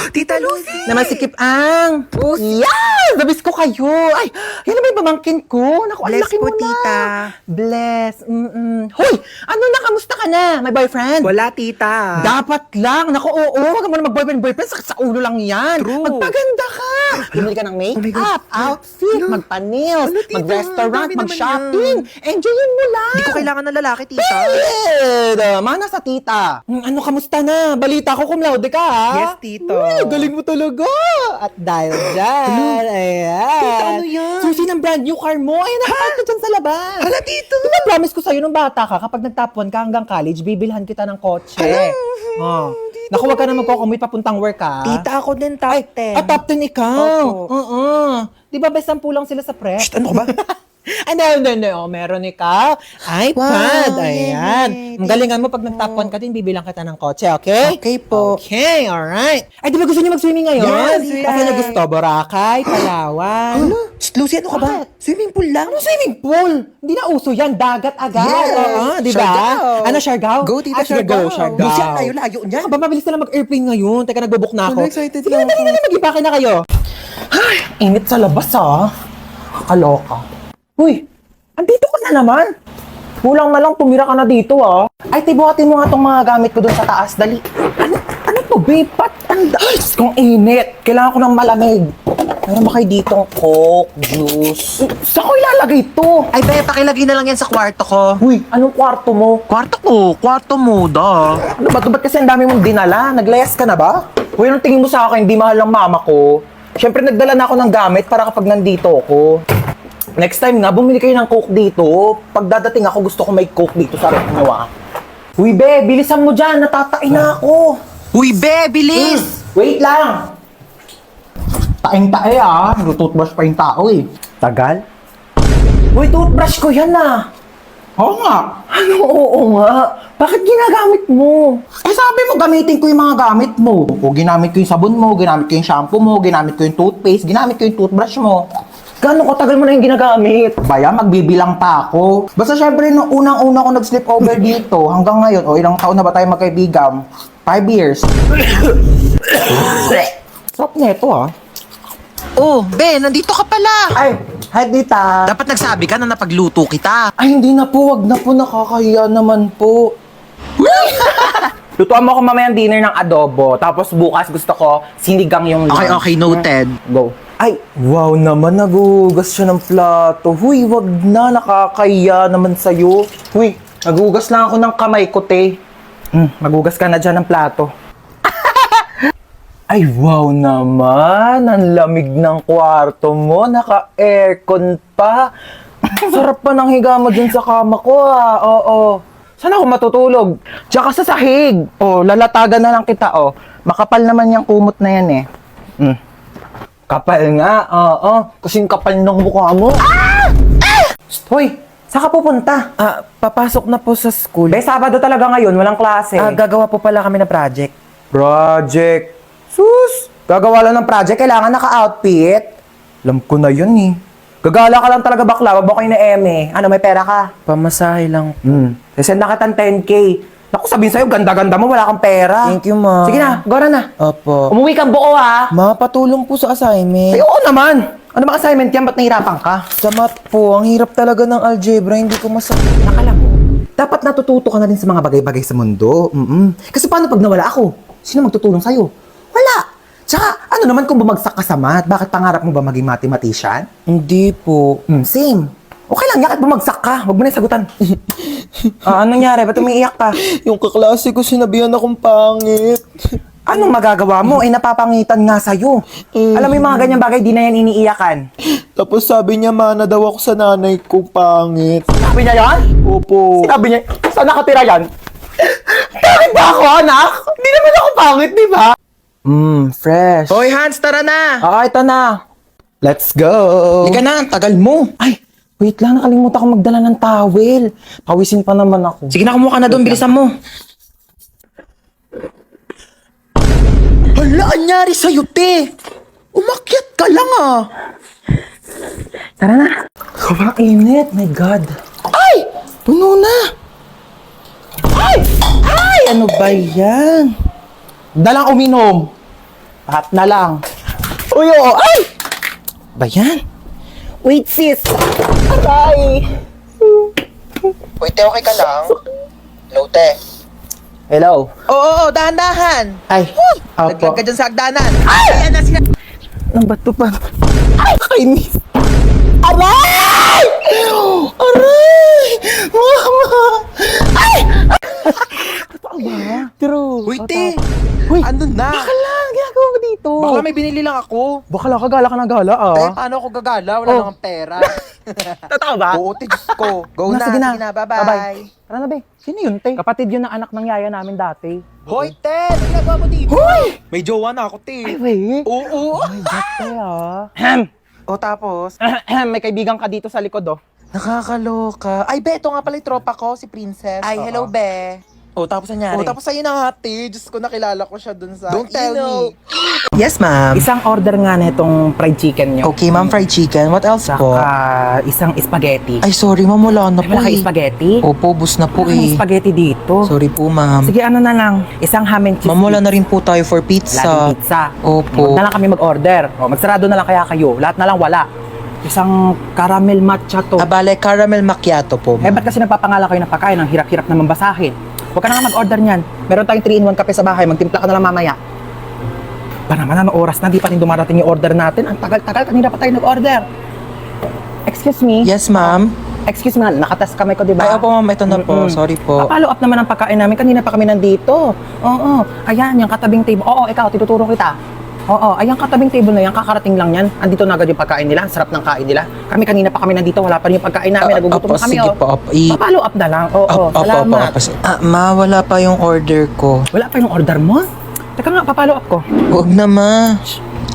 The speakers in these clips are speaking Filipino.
Tita Lucy! Naman si Kip Ang. Yes! Nabis ko kayo. Ay, yan naman yung pamangkin ko. Naku, ang Bless laki po, mo na. tita. Bless. Hoy, ano na, kamusta ka na? May boyfriend? Wala, tita. Dapat lang. Naku, oo. Huwag ka muna mag-boyfriend. Sakit sa ulo lang yan. True. Magpaganda ka. Bumili ka ng Oh my make-up, God. outfit, Ano? magpa-nails, Ano, tita? mag-restaurant, Dami naman mag-shopping. Enjoyin mo lang. Hindi ko kailangan ng lalaki, tita. Mana sa tita. Ano, kamusta na? Balita ko cum laude ka, ha? Yes, tito. Uy, galing mo talaga. At dahil dyan, ayan. Tita, ano yan? Susi ng brand new car mo. Ayan, nakapark ka dyan sa labas. Hala, tito. Diba, promise ko sa'yo nung bata ka, kapag nag-top 1 ka hanggang college, bibilhan kita ng kotse. Oh. Naku, wag ka na magkocommute papuntang work, ha? Tita, ako din top 10. Top 10 ikaw. Opo. Oo. Di ba, best 10 lang sila sa prep? Shh, ano ka ba? Hindi. Oh, meron ikaw. iPad. Wow, Ayan. yay. Ang galingan mo, pag nag-top 1 ka din, bibilang kita ng kotse, okay? Okay po. Okay, alright. Ay, di ba gusto niyo mag-swimming ngayon? Yes, Kasi yes. niyo gusto, Boracay, Palawan. Shh, Lucy, ano ka ba? Bakit? Swimming pool lang. Ano swimming pool? Hindi na uso yan, dagat agad. Yes. Oo, di ba? Siargao. Ano, Siargao? Go, tita, Sige, go, Siargao. Siargao. Lucy, ang layo-layo niyan. Ano ba, mabilis na lang mag-airplane ngayon. Teka, nagbo-book na ako. Ano, excited Sige, lang dali, mag-ibake na kayo. Ay, init sa labas, ah. Kaloka. Uy, andito ka na naman. Kulang na lang, tumira ka na dito, ah. Ay, tibuhatin mo nga tong mga gamit ko doon sa taas. Dali. Ano to, babe? Ay, kung init. Kailangan ko ng malamig. Meron ba kayo ditong Coke, juice? Saan ko ilalagay to? Ay, be, pakilagay na lang yan sa kwarto ko. Uy, anong kwarto mo? Kwarto mo, da. Ano ba? Ba't kasi ang dami mong dinala? Naglayas ka na ba? Uy, anong tingin mo sa akin? Hindi mahal ng mama ko. Siyempre, nagdala na ako ng gamit para kapag nandito ako. Next time nga, bumili kayo ng Coke dito. Pag dadating ako, gusto ko may Coke dito sa rep nyo, ah. Uy, be, bilisan mo dyan. Natatain na ako. Uy, be, bilis! Wait lang. Taing-tae, ah. Nag-toothbrush pa yung tao, eh. Tagal? Uy, toothbrush ko yan, ah. Oo nga. Ano, oo nga. Bakit ginagamit mo? Eh, sabi mo, gamitin ko yung mga gamit mo. O, ginamit ko yung sabon mo, ginamit ko yung shampoo mo, ginamit ko yung toothpaste, ginamit ko yung toothbrush mo. Gano'ng katagal mo na yung ginagamit? Baya, magbibilang pa ako. Basta syempre, nung unang-una ko nag-sleep over dito, hanggang ngayon, o ilang taon na ba tayo magkaibigan? 5 years. Sarap neto, ah. Oh, be, nandito ka pala. Ay, hi, Dita. Dapat nagsabi ka na napagluto kita. Ay, hindi na po. Wag na po. Nakakahiya naman po. Lutuan mo ako mamayang dinner ng adobo. Tapos bukas gusto ko sinigang yung lunch. Okay, noted. Go. Ay, wow naman. Nagugas siya ng plato. Huy, wag na. Nakakahiya naman sa'yo. Huy, nagugas lang ako ng kamay ko, te. Magugas ka na dyan ng plato. Ay, wow naman. Ang lamig ng kwarto mo. Naka-aircon pa. Sarap pa ng higa mo dyan sa kama ko, ah. Oo. Saan ako matutulog? Tsaka sa sahig. Oh, lalatagan na lang kita, oh. Makapal naman yung kumot na yan, eh. Kapal nga, oo. Kasing kapal ng mukha mo. Ah! Hoy, saan ka pupunta? Papasok na po sa school. Be, Sabado talaga ngayon. Walang klase. Gagawa po pala kami ng project. Project. Sus! Gagawa lang ng project, kailangan naka-outfit. Alam ko na yun eh. Gagala ka lang talaga bakla, wag mo kayo na eme. Ano, may pera ka? Pamasahe lang. Send na kitang 10K. Naku, sabihin sa'yo, ganda-ganda mo, wala kang pera. Thank you, ma. Sige na, gora na. Opo. Umuwi kang buo, ha? Ma, patulong po sa assignment. Ay, oo naman. Ano bang assignment yan? Ba't nahirapan ka? Sa math po, ang hirap talaga ng algebra, hindi ko masabi. Nakala mo, dapat natututo ka na din sa mga bagay-bagay sa mundo. Kasi paano pag nawala ako? Sino magtutulong sa'yo? Wala. Tsaka, ano naman kung bumagsak ka sa math? Bakit pangarap mo ba maging mathematician? Hindi po. Same. Okay lang, yakit bumagsak ka. Huwag mo na yung sagutan. Anong nangyari? Ba't umiiyak ka? Yung kaklase ko sinabihan akong pangit. Anong magagawa mo? Eh, napapangitan nga sa'yo. Alam mo yung mga ganyang bagay, di na yan iniiyakan. Tapos sabi niya, mana daw ako sa nanay ko pangit. Sabi niya yan? Opo. Sabi niya, saan nakatira yan? Bakit ba ako, anak? Hindi naman ako pangit, di ba? Fresh. Hoy, Hans, tara na! Ito na. Let's go. Halika na, ang tagal mo. Ay, wait lang, nakalimutan ko magdala ng towel. Pawisin pa naman ako. Sige na, kumuha ka na doon, bilisan mo. Hala, anyari sa'yo, te? Umakyat ka lang, ah. Tara na. Sobrang init, my God. Ay! Puno na. Ay! Ay! Ano ba yan? Dalang uminom. Lahat na lang. Uy, oo, ay! Ba yan? Wait, sis. Aray! Wait, te, okay ka lang? Hello, te. Hello. Oo, dahan-dahan. Ay, Naglag ka opo. dyan sa hagdanan. Ayan na sila. Ang bato pa. Ay, kainis. Aray! Aray! Mama! Ay! Totoo ba? True. Uy, te. Uy, Ano na? baka lang, ginagawa mo dito. Baka may binili lang ako. Baka lang, kagala ka ng gala, Te, ah. paano ako gagala? Wala Oh. namang pera. Totoo ba? Oo, te, Diyos ko. Go na, Sige sige na, bye-bye. Tara na, be. Sino yun, te? Kapatid yun ng anak ng yaya namin dati. Hoy, te, ano ginagawa mo dito? Hoy! May jowa na ako, te. Ay, wait. Oo. Ay, ba't kaya? Ahem. O, tapos? May kaibigan ka dito sa likod, oh. Nakakaloka. Ay, be, ito nga pala yung tropa ko, si Princess. Ay, hello, be. Oh, tapos nangyari? O, tapos sa'yo na hati. Diyos ko, nakilala ko siya dun sa... Don't tell me. Yes, ma'am. Isang order nga na itong fried chicken nyo. Okay, ma'am, fried chicken. What else po? Saka isang spaghetti. Ay, sorry, ma'am, wala na Ay, po wala kayo eh. spaghetti? Opo, bus na po Wala kang eh. spaghetti dito. Sorry po, ma'am. Sige, ano na lang. Isang ham and cheese. Ma'am, wala na rin po tayo for Wala pizza. din pizza. Opo. Huwag na lang kami mag-order. O, magsarado na lang kaya kayo. Lahat na lang wala. Isang caramel matcha to. Abale, caramel macchiato po, Eh, ma'am. ba't kasi nagpapangalan kayo ng pagkain? Ang hirap-hirap naman basahin. Huwag ka na nga mag-order niyan. Meron tayong 3-in-1 kape sa bahay. Magtimpla ka na lang mamaya. Pa naman, ano oras na? Di pa rin dumarating yung order natin. Ang tagal-tagal. Kanina pa tayo nag-order. Excuse me? Yes, ma'am. Excuse me, nakatas kamay ko, di ba? Ay, opo, ma'am, ito na po. Mm-mm. Sorry po. Follow up naman ang pagkain namin. Kanina pa kami nandito. Oo. Ayan, yung katabing table. Oo, ikaw, tinuturo kita. Oo, ayan katabing table na yan. Kakarating lang yan. Andito na agad yung pagkain nila. Ang sarap ng kain nila. Kami kanina pa kami nandito. Wala pa rin yung pagkain namin. Nagugutom Opo, na kami. sige Oh. po. Opo, Pa-follow up na lang. Oo, Opo, salamat. Ma, wala pa yung order ko. Wala pa yung order mo? Teka nga, pa-follow up ko. Huwag na, ma.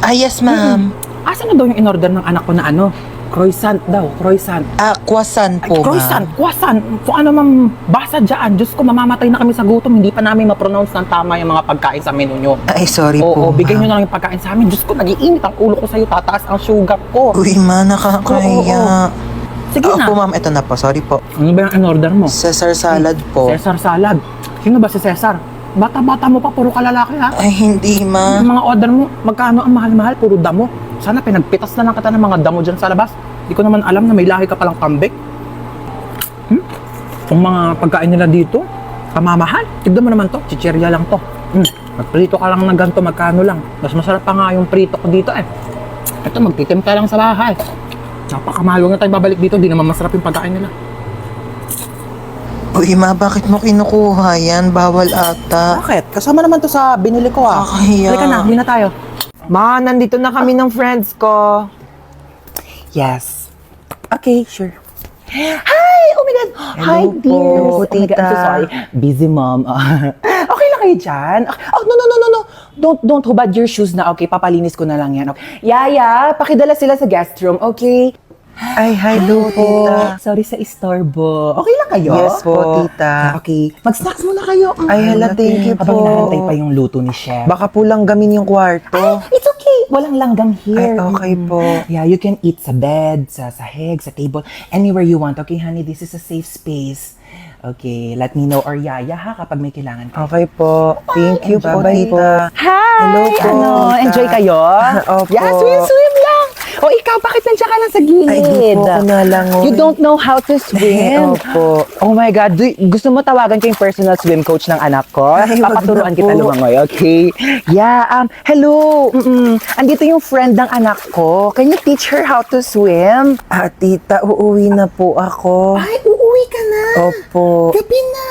Ah, yes, ma'am. Asan na daw yung in-order ng anak ko na ano? Croissant daw, croissant. Ah, croissant Ay, po, croissant, ma'am. croissant. Kung ano mang basa dyan, Diyos ko, mamamatay na kami sa gutom. Hindi pa namin ma-pronounce ng tama yung mga pagkain sa menu nyo. Ay, sorry Oo, po, bigay nyo ma'am. na lang yung pagkain sa amin. Diyos ko, nag-iinit ang ulo ko sa'yo. Tataas ang sugar ko. Uy, ma, nakakaya. Sige na. Opo, ma'am, ito na po. Sorry po. Ano ba yung in-order mo? Caesar salad po. Cesar salad. Sino ba si Cesar? Bata-bata mo pa, puro kalalaki ha? Ay, hindi, ma. Yung mga order mo, magkano ang mahal-mahal? Puro damo. Sana pinagpitas na lang kita ng mga damo dyan sa labas. Hindi ko naman alam na may lahi ka palang kambing. Kung mga pagkain nila dito, kamamahal. Tignan mo naman to, chichirya lang to. Magprito ka lang ng ganito, magkano lang. Mas masarap pa nga yung prito ko dito eh. Ito, magtitimpa lang sa bahay. Napakamahal, huwag na tayo babalik dito, di naman masarap yung pagkain nila. Uy, ma, bakit mo kinukuha yan? Bawal ata. Bakit? Kasama naman to sa binili ko ah. Kakahiya. Halika na, huli na tayo. Ma, nandito na kami ng friends ko. Yes. Okay, sure. Hi! Oh my God! Hi, po, dear! Oh my God, I'm so tita. sorry. Busy, mom. Okay lang kayo dyan? Oh, no. Don't hubad your shoes na. Okay, papalinis ko na lang yan. Okay. Yaya, pakidala sila sa guest room, okay? Ay, hello, tita. Sorry sa istorbo. Okay lang kayo? Yes po, tita. Okay. Mag-snacks muna kayo. Ay, hala, thank you Habang po. hinahantay pa yung luto ni Chef. Baka po langgamin yung kwarto. It's okay. Walang langgam here. Ay, okay po. Yeah, you can eat sa bed, sa sahig, sa table, anywhere you want. Okay, honey, this is a safe space. Okay, let me know or yaya ha kapag may kailangan ka. Okay po. Thank you po, Bye-bye tita. Hi! Hello po, Ano, tita. enjoy kayo? Opo. Yeah, swim lang! O ikaw, bakit nandiyan ka lang sa gilid? Ay, di po ako nalangoy. You don't know how to swim? Opo. Oh my God, gusto mo tawagan ko yung personal swim coach ng anak ko? Ay, wag Papaturuan na kita po. lumangoy, okay? Yeah, hello! Andito yung friend ng anak ko. Can you teach her how to swim? Ah, tita, uuwi na po ako. Ay, uuwi ka na! Opo. Gabi na!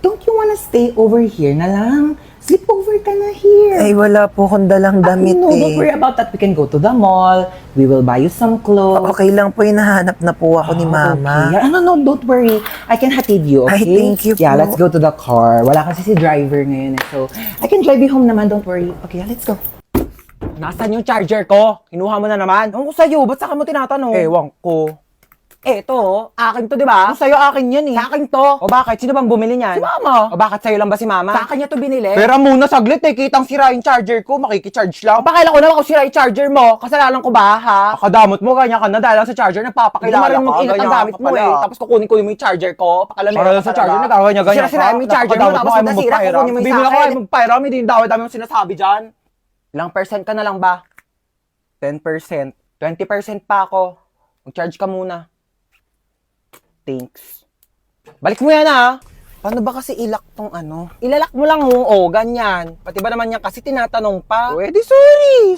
Don't you wanna stay over here na lang? Sleep over ka na here. Ay, wala po akong dalang damit no, don't worry eh. about that. We can go to the mall. We will buy you some clothes. Okay lang po, hinahanap na po ako ni mama. Okay. No, don't worry. I can hatid you, okay? Ay, thank you Yeah, po. let's go to the car. Wala kasi si driver ngayon eh. So, I can drive you home naman. Don't worry. Okay, let's go. Nasaan yung charger ko? Kinuha mo na naman? Ano ko sa'yo? Ba't saka mo tinatanong? Ewan ko. Eto, akin to, di ba? Sa'yo akin yan eh. Sa akin to. O bakit? Sino bang bumili niyan? Si Mama. O bakit sa'yo lang ba si Mama? Sa akin niya to binili. Pera muna saglit eh. Kitang sira yung charger ko. Makikicharge lang. Pakailan ko naman kung sira yung charger mo. Kasalanan ko ba, ha? Kadamot mo, ganyan ka na dahil lang sa charger, Hindi nagpapakilala naman ka. mag-ingat ang ganyan gamit ka mo pala. eh. Tapos kukunin mo yung charger ko. Pakalamera Para lang sa charger, nagkaganyan-ganyan ka. Sira-sira mo yung charger mo, Napakadamot tapos ayaw mo nasira, magpairam. kukunin mo yung Bibili sa ako akin. ay magpairam, hindi dami-dami yung sinasabi dyan. Ilang percent ka na lang ba? 10%. 20% pa ako. Mag-charge ka muna. Thanks. Balik mo yan ha. Paano ba kasi ilak tong ano? Ilalak mo lang ganyan. Pati ba naman yan kasi tinatanong pa? Pwede, sorry.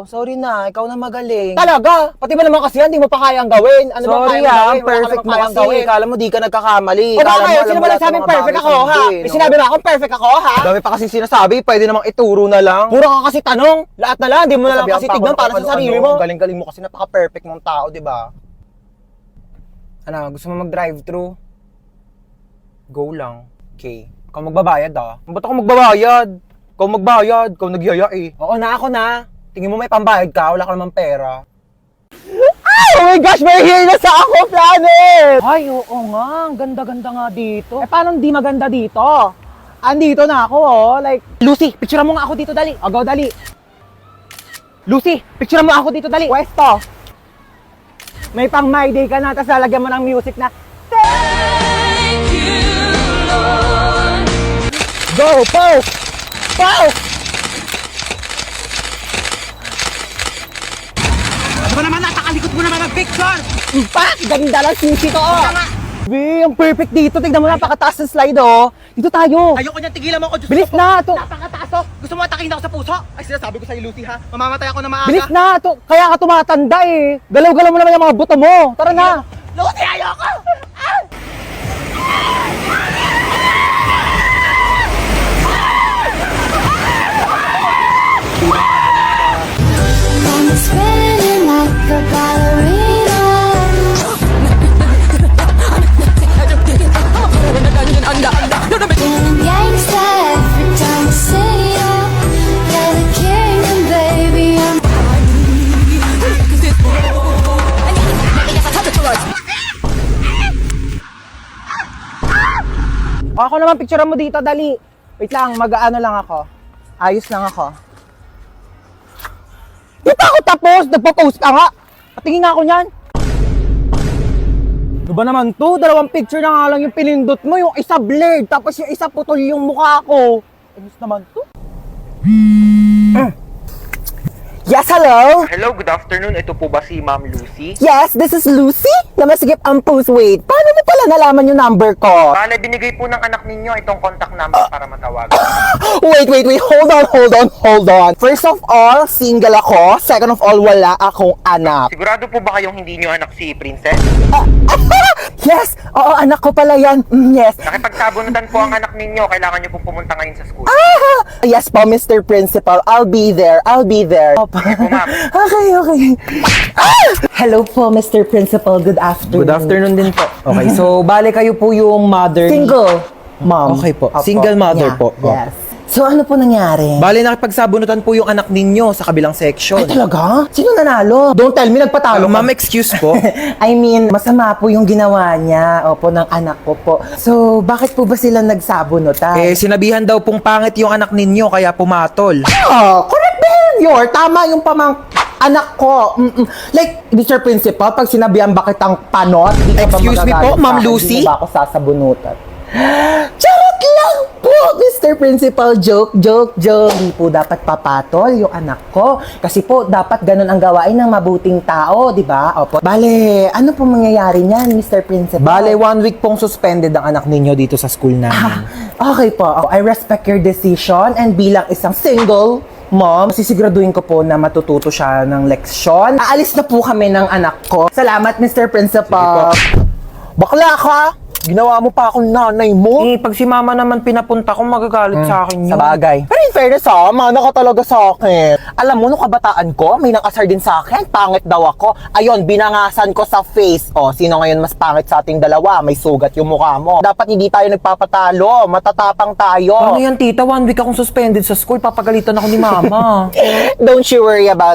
Sorry na, ikaw na magaling. Talaga? Pati ba naman kasi yan, di mo pa kayang gawin? Ano ba kayang gawin? Perfect mo kasi. Kala mo di ka nagkakamali. O bakit? Sino ba nagsabing perfect ako, ha? May sinabi ba akong perfect ako, ha? Dami pa kasi sinasabi, pwede namang ituro na lang. Puro ka kasi tanong. Lahat na lang, di mo na lang kasi tignan para sa sarili mo. Galing-galing mo kasi napaka-perfect mong tao, di ba? Ano, gusto mo mag-drive-thru? Go lang. Okay. Ikaw magbabayad Ba't ako magbabayad? Ikaw nagyaya eh. Oo na, ako na. Tingin mo may pambayad ka, wala ka namang pera. Ay, oh my gosh, may here na sa Ako Planet! Ay, oo nga. Ang ganda-ganda nga dito. Paano hindi maganda dito? Andito na ako, Like, Lucy, picturean mo nga ako dito, dali. O, go, dali. Lucy, picturean mo ako dito, dali. Pwesto. May pang My Day ka na, tapos lalagyan mo ng music na Thank you, Lord. Go, pose! Pose! Ano ba naman, natakalikot mo naman ang picture? Impact! Ganda lang sisi ko, ang perfect dito. Tignan mo, napakataas ng slide, Dito tayo. Ayoko niyan, tigilan mo ako, Diyos Bilis ko. na, to. Napakataas, Gusto mo atakin ako sa puso? Ay, sinasabi ko sa'yo, Lucy, ha? Mamamatay ako na maaga. Bilis na, to. Kaya ka tumatanda, eh. Galaw-galaw mo naman yung mga buto mo. Tara na. Lucy, ayoko! I'm spinning like a ballerina. Feeling gangsta every time I see ya. You're the king and baby I'm Ako naman, picturean mo dito, dali. Wait lang, mag-ano lang ako. Ayos lang ako. Di pa ako tapos! Nagpo-post ka nga! Patingin nga ako niyan. Ano ba naman to? Dalawang picture na nga lang yung pinindot mo. Yung isa blurred, tapos yung isa putol yung mukha ko. Ayos naman to. Yes, hello? Hello, good afternoon. Ito po ba si Ma'am Lucy? Yes, this is Lucy. Namasigip ang post. Wait, paano mo pala nalaman yung number ko? Bale, binigay po ng anak ninyo itong contact number para matawagan. Wait. Hold on. First of all, single ako. Second of all, wala akong anak. Sigurado po ba kayong hindi nyo anak si Princess? Yes! Oo, anak ko pala yan. Yes. Nakipagsabunutan po ang anak ninyo. Kailangan nyo pong pumunta ngayon sa school. Yes po, Mr. Principal. I'll be there. Sige po, ma'am. Okay. Hello po, Mr. Principal. Good afternoon. Good afternoon din po. Okay, so bale kayo po yung mother ni- Single, mom. Okay po. Opo. Single mother Yeah, po. Yes. So ano po nangyari? Bale nakipagsabunutan po yung anak ninyo sa kabilang section. Ay, talaga? Sino nanalo? Don't tell me, nagpatalo ka. Ma'am, excuse po. I mean, masama po yung ginawa niya, ng anak ko po. So, bakit po ba sila nagsabunutan? Sinabihan daw pong pangit yung anak ninyo kaya pumatol. Correct behavior. Tama yung anak ko. Like, Mr. Principal, pag sinabihan bakit ang panot, di ka ba Excuse me po, magagalit Ma'am sa akin? Lucy? Di mo ba ako sasabunutan? Charot lang po, Mr. Principal. Joke. Hindi po dapat papatol yung anak ko. Kasi po, dapat ganun ang gawain ng mabuting tao, di ba? Opo. Bale, ano po mangyayari niyan, Mr. Principal? Bale, 1 week pong suspended ang anak ninyo dito sa school namin. Okay po. I respect your decision and bilang isang single mom, sisiguraduhin ko po na matututo siya ng leksyon. Aalis na po kami ng anak ko. Salamat, Mr. Principal. Bakla ka! Ginawa mo pa akong nanay mo. Pag si mama naman pinapunta ko, magagalit sa akin yun. Sa bagay. Pero in fairness mana ka talaga sa akin. Alam mo, nung kabataan ko, may nakasar din sa akin. Pangit daw ako. Ayun, binangasan ko sa face. Sino ngayon mas pangit sa ating dalawa? May sugat yung mukha mo. Dapat hindi tayo nagpapatalo. Matatapang tayo. Ano yan, tita? 1 week akong suspended sa school. Papagalitan ako ni mama. Don't you worry about